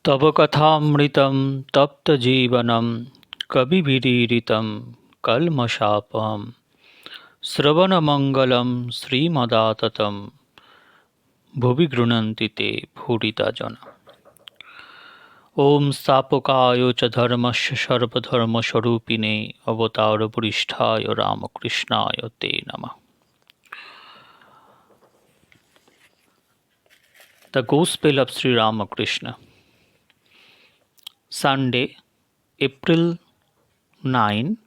तव कथामृतं तप्तजीवनं कविभिरीडितं कल्मषापहं श्रवणमङ्गलं श्रीमदाततं भुवि गृह्णन्ति ते भूरिदा जना। ॐ स्थापकाय च धर्मस्य सर्वधर्मस्वरूपिणे अवतारवरिष्ठाय रामकृष्णाय ते नमः। The Gospel of Sri Ramakrishna. Sunday, April 9,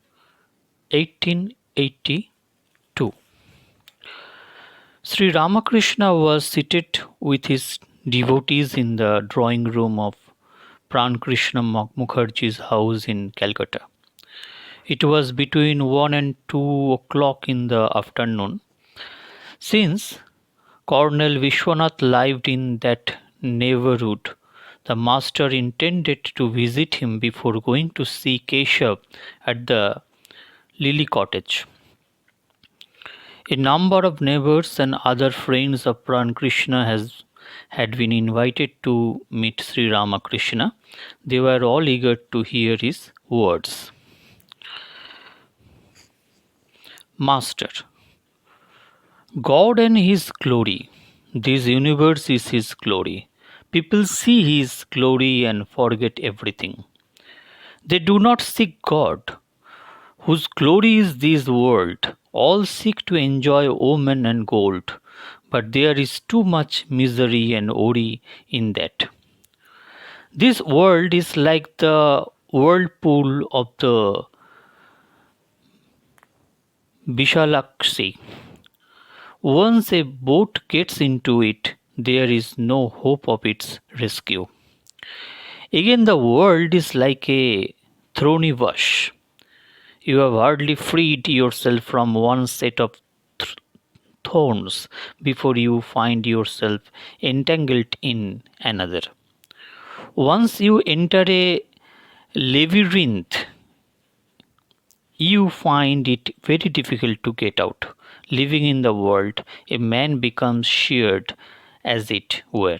1882. Sri Ramakrishna was seated with his devotees in the drawing room of Ramakrishna Mukherjee's house in Calcutta. It was between 1 and 2 o'clock in the afternoon. Since Colonel Vishwanath lived in that neighborhood, the master intended to visit him before going to see Keshav at the Lily Cottage. A number of neighbors and other friends of Ramakrishna had been invited to meet Sri Ramakrishna. They were all eager to hear his words. Master, God and His glory. This universe is His glory. People see His glory and forget everything. They do not seek God, whose glory is this world. All seek to enjoy woman and gold, but there is too much misery and worry in that. This world is like the whirlpool of the Vishalakshi. Once a boat gets into it, there is no hope of its rescue. Again, the world is like a thorny bush. You have hardly freed yourself from one set of thorns before you find yourself entangled in another. Once you enter a labyrinth, you find it very difficult to get out. Living in the world, a man becomes sheared, as it were.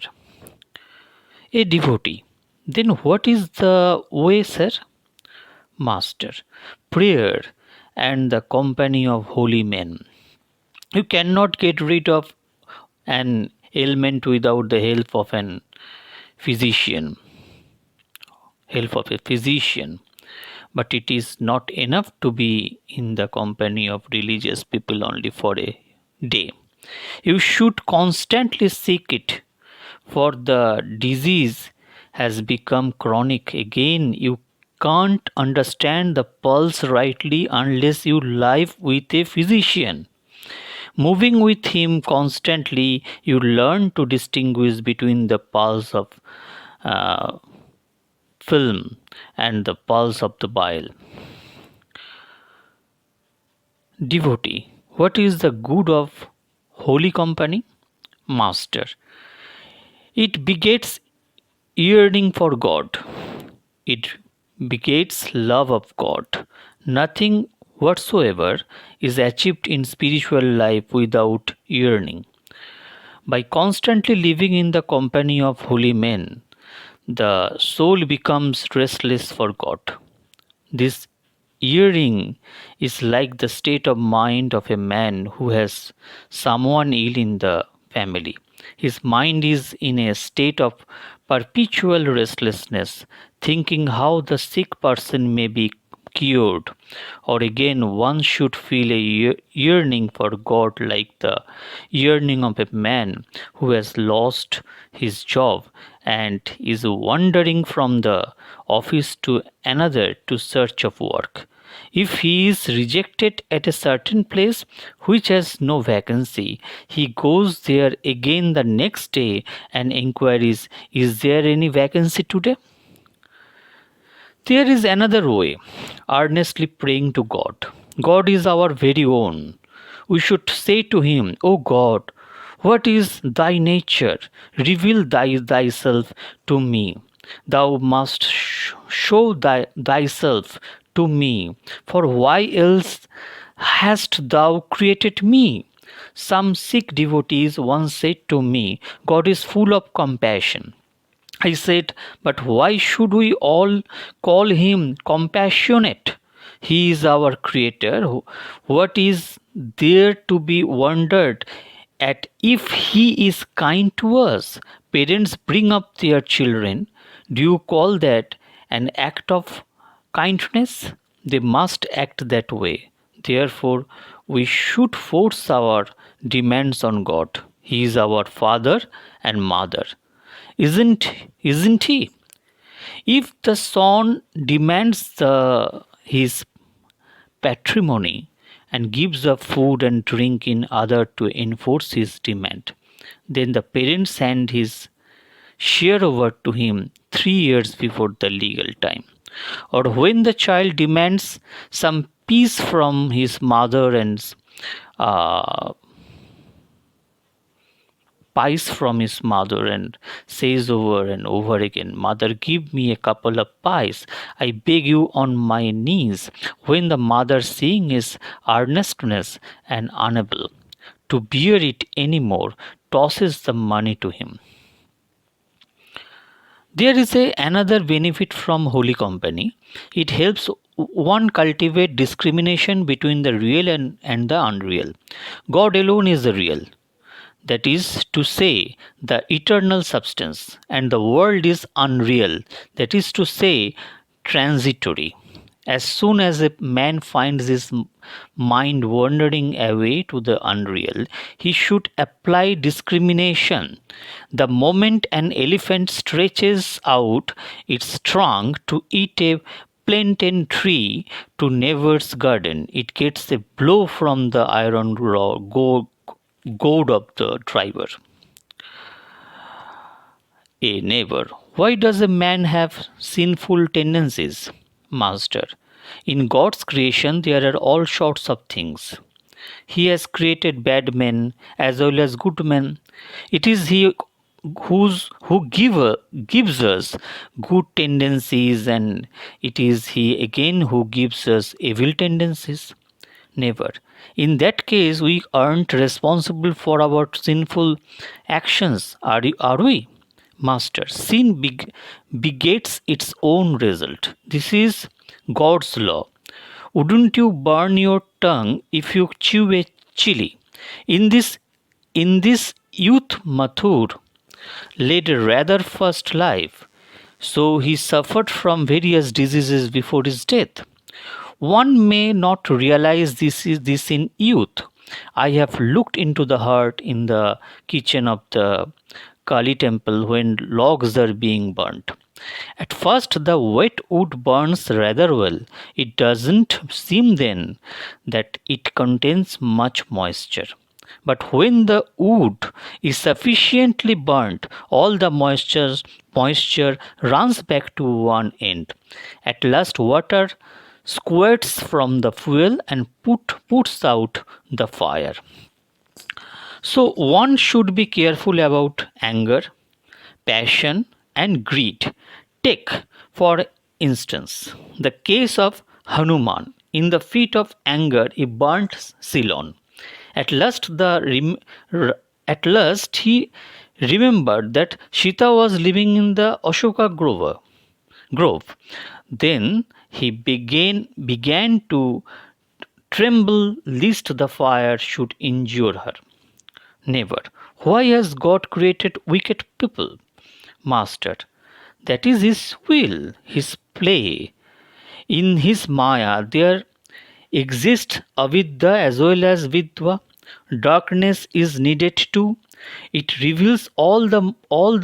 A devotee. Then what is the way, sir? Master. Prayer and the company of holy men. You cannot get rid of an ailment without the help of a physician. But it is not enough to be in the company of religious people only for a day. You should constantly seek it, for the disease has become chronic. Again, you can't understand the pulse rightly unless you live with a physician. Moving with him constantly, you learn to distinguish between the pulse of film and the pulse of the bile. Devotee, what is the good of holy company? Master, it begets yearning for God. It begets love of God. Nothing whatsoever is achieved in spiritual life without yearning. By constantly living in the company of holy men, the soul becomes restless for God. This yearning is like the state of mind of a man who has someone ill in the family. His mind is in a state of perpetual restlessness, thinking how the sick person may be cured. Or again, one should feel a yearning for God like the yearning of a man who has lost his job and is wandering from the office to another to search of work. If he is rejected at a certain place which has no vacancy, he goes there again the next day and inquires, is there any vacancy today? There is another way, earnestly praying to God. God is our very own. We should say to Him, O God, what is Thy nature? Reveal Thyself to me. Thou must show Thyself to me, for why else hast Thou created me? Some sick devotees once said to me, God is full of compassion. I said, but why should we all call him compassionate? He is our creator. What is there to be wondered at if he is kind to us? Parents bring up their children. Do you call that an act of kindness? They must act that way. Therefore, we should force our demands on God. He is our father and mother. Isn't he? If the son demands his patrimony and gives up food and drink in order to enforce his demand, then the parents hand his share over to him 3 years before the legal time. Or when the child demands some peace from his mother and uh, pies from his mother and says over and over again, Mother, give me a couple of pies. I beg you on my knees. When the mother, seeing his earnestness and unable to bear it any more, tosses the money to him. There is another benefit from Holy Company. It helps one cultivate discrimination between the real and the unreal. God alone is the real, that is to say, the eternal substance, and the world is unreal, that is to say, transitory. As soon as a man finds his mind wandering away to the unreal, he should apply discrimination. The moment an elephant stretches out its trunk to eat a plantain tree to neighbor's garden, it gets a blow from the iron goad of the driver. A neighbor. Why does a man have sinful tendencies? Master. In God's creation, there are all sorts of things. He has created bad men as well as good men. It is He who gives us good tendencies, and it is He again who gives us evil tendencies. Never. In that case, we aren't responsible for our sinful actions, are we? Master, sin begets its own result. This is God's law. Wouldn't you burn your tongue if you chew a chili? In this youth Mathur led a rather first life, so he suffered from various diseases before his death. One may not realize this in youth. I have looked into the heart in the kitchen of the Kali temple when logs are being burnt. At first, the wet wood burns rather well. It doesn't seem then that it contains much moisture. But when the wood is sufficiently burnt, all the moisture runs back to one end. At last, water squirts from the fuel and puts out the fire. So one should be careful about anger, passion, and greed. Take, for instance, the case of Hanuman. In the fit of anger, he burnt Ceylon. At last, at last he remembered that Sita was living in the Ashoka grove. Then he began to tremble lest the fire should injure her. Never. Why has God created wicked people? Master. That is His will, His play. In His Maya there exists avidya as well as vidya. Darkness is needed too. It reveals all the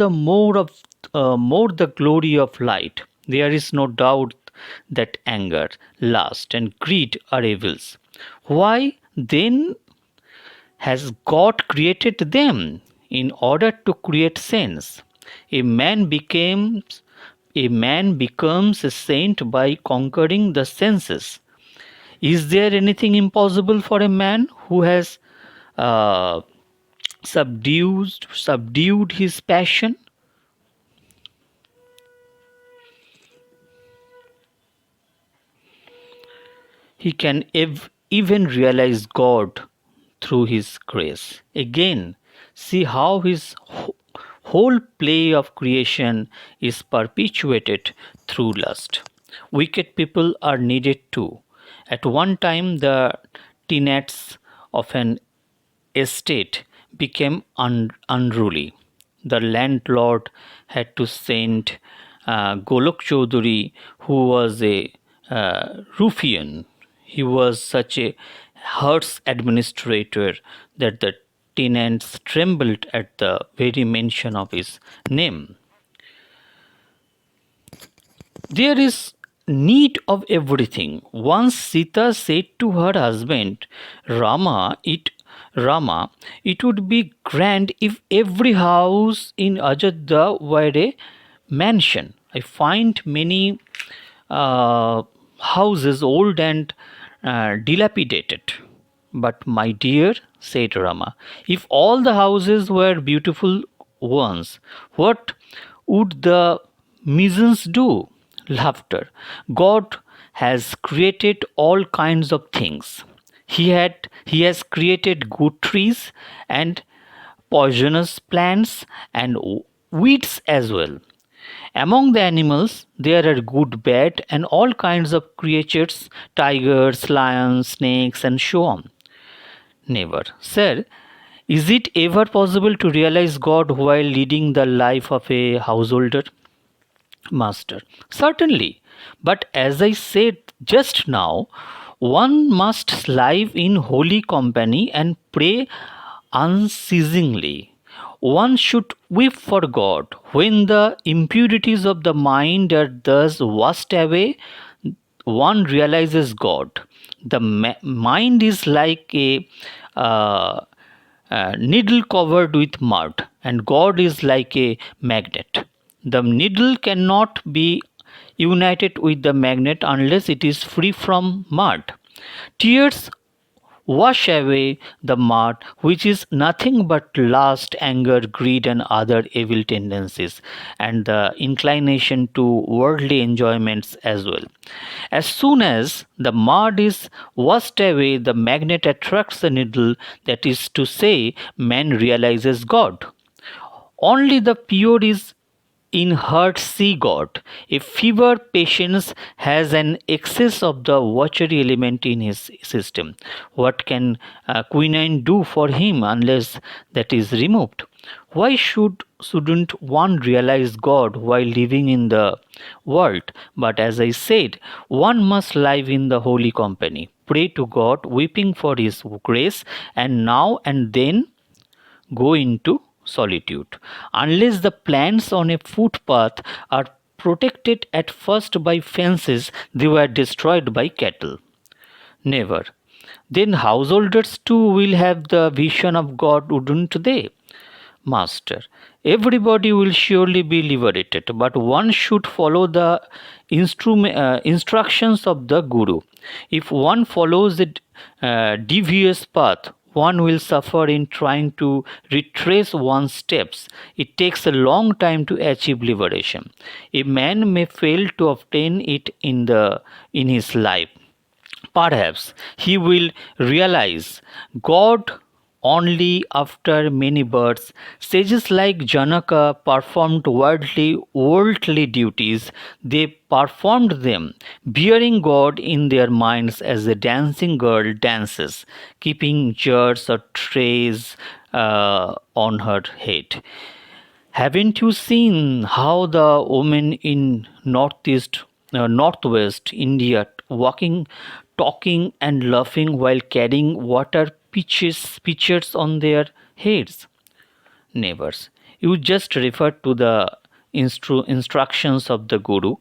more the glory of light. There is no doubt that anger, lust, and greed are evils. Why then has God created them? In order to create sense. A man becomes a saint by conquering the senses. Is there anything impossible for a man who has uh, subdued his passion? He can even realize God through His grace. Again, see how His whole play of creation is perpetuated through lust. Wicked people are needed too. At one time, the tenants of an estate became unruly. The landlord had to send Golok Chaudhary, who was a ruffian. He was such a harsh administrator that the tenants trembled at the very mention of his name. There is need of everything. Once Sita said to her husband, Rama, Rama, it would be grand if every house in Ajodhya were a mansion. I find many houses old and dilapidated. But my dear, said Rama, if all the houses were beautiful ones, what would the missions do? Laughter. God has created all kinds of things. He has created good trees and poisonous plants and weeds as well. Among the animals, there are good, bad, and all kinds of creatures tigers, lions, snakes, and so on. Never. Sir, is it ever possible to realize God while leading the life of a householder? Master. Certainly. But as I said just now, one must live in holy company and pray unceasingly. One should weep for God. When the impurities of the mind are thus washed away, one realizes God. The mind is like uh, a needle covered with mud, and God is like a magnet. The needle cannot be united with the magnet unless it is free from mud. Tears wash away the mud, which is nothing but lust, anger, greed, and other evil tendencies, and the inclination to worldly enjoyments as well. As soon as the mud is washed away, the magnet attracts the needle, that is to say, man realizes God. Only the pure is in heart see God. A fever patient has an excess of the watery element in his system. What can quinine do for him unless that is removed? Why shouldn't one realize God while living in the world? But as I said, one must live in the holy company. Pray to God, weeping for His grace, and now and then go into solitude. Unless the plants on a footpath are protected at first by fences, they were destroyed by cattle. Never. Then householders too will have the vision of God, wouldn't they? Master. Everybody will surely be liberated, but one should follow the instructions of the Guru. If one follows a devious path, one will suffer in trying to retrace one's steps. It takes a long time to achieve liberation. A man may fail to obtain it in his life. Perhaps he will realize God only after many births. Sages like Janaka performed worldly duties. They performed them, bearing God in their minds as a dancing girl dances, keeping jars or trays on her head. Haven't you seen how the women in northwest India walking, talking, and laughing while carrying water pitchers on their heads? Neighbors, you just refer to the instructions of the Guru.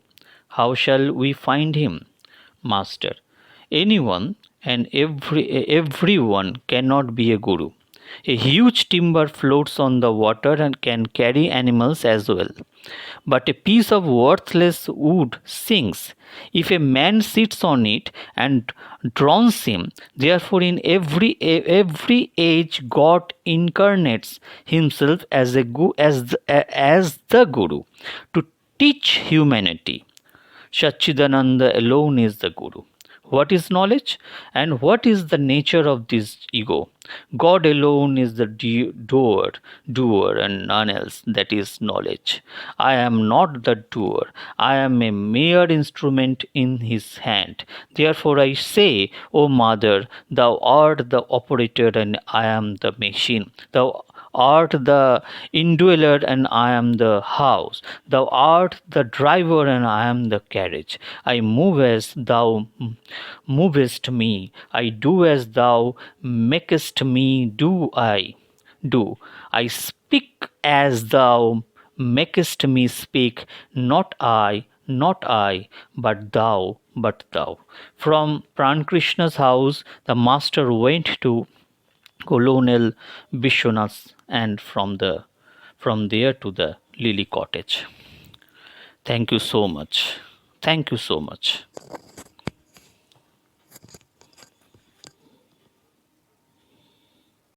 How shall we find him? Master, anyone and everyone cannot be a guru. A huge timber floats on the water and can carry animals as well. But a piece of worthless wood sinks if a man sits on it and drowns him. Therefore, in every age, God incarnates Himself as as the Guru to teach humanity. Satchidananda alone is the Guru. What is knowledge? And what is the nature of this ego? God alone is the doer, and none else. That is knowledge. I am not the doer. I am a mere instrument in his hand. Therefore I say, O Mother, thou art the operator and I am the machine. Thou art the indweller and I am the house. Thou art the driver and I am the carriage. I move as thou movest me. I do as thou makest me do. I speak as thou makest me speak. Not I, but thou. From Ramakrishna's house, the master went to Colonel Bishwanath, and from there to the Lily Cottage. Thank you so much. Thank you so much.